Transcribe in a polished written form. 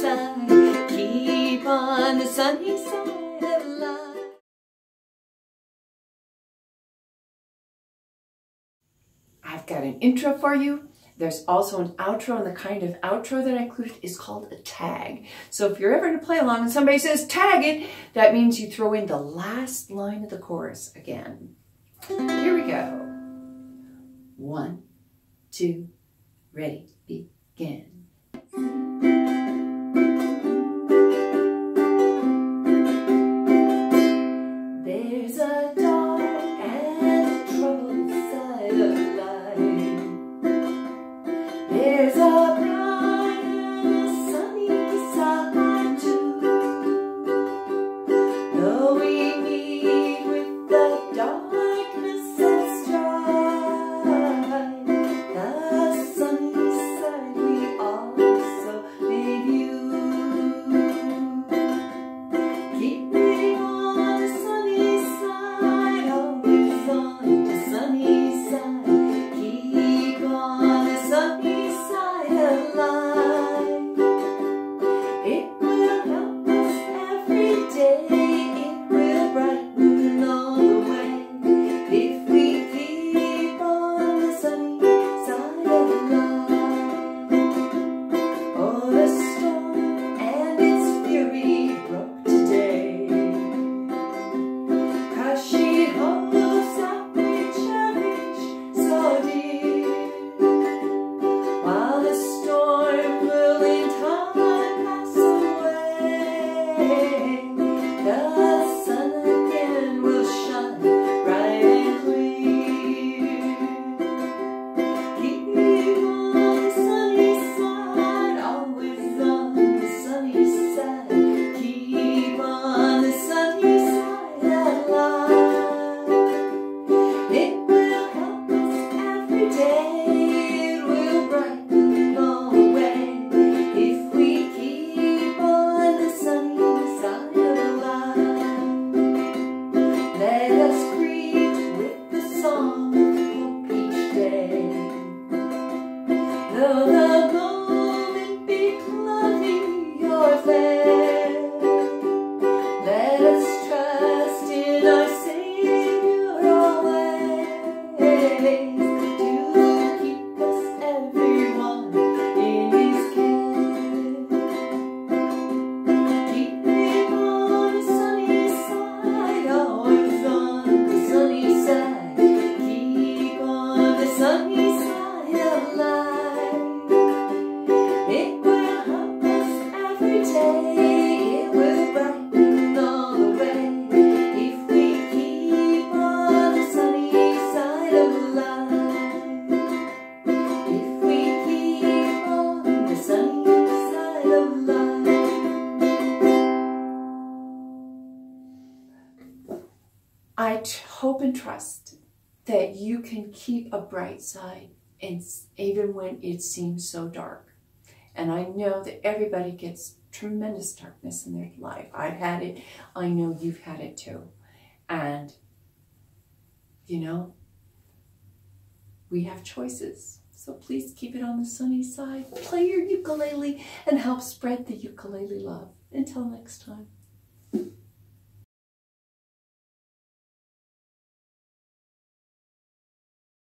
side, keep on the sunny side of life. I've got an intro for you. There's also an outro, and the kind of outro that I included is called a tag. So if you're ever to play along and somebody says tag it, that means you throw in the last line of the chorus again. Here we go. 1, 2, ready, begin. There's a dark and troubled side of life. There's a bright and a sunny side too. Though we meet with the darkness and strife, the sunny side we also may view. Keeping on the sunny side, always on the sunny side. Keep on the sunny side of life. It will help us every day. It will brighten all the way if we keep on the sunny side of life. Oh, the storm and its fury broke today. Crashing hollows that we cherish so dear. While the storm will in time pass away, the sun again will shine bright and clear. Keep on the sunny side, always on the sunny side. Keep on the sunny side of life. It will help us every day. It will brighten all the way if we keep on the sunny side of life. Let us greet with the song of hope each day. Though the moment be cloudy or fair, let us trust in our Savior always to keep us everyone in His care. Keeping on the sunny side, always on the sunny side. Keep on the sunny side of life. It will help us every day. It will brighten all the way if we keep on the sunny side of life. If we keep on the sunny side of life. I hope and trust that you can keep a bright side, and even when it seems so dark. And I know that everybody gets tremendous darkness in their life. I've had it. I know you've had it too. And, you know, we have choices. So please keep it on the sunny side. Play your ukulele and help spread the ukulele love. Until next time.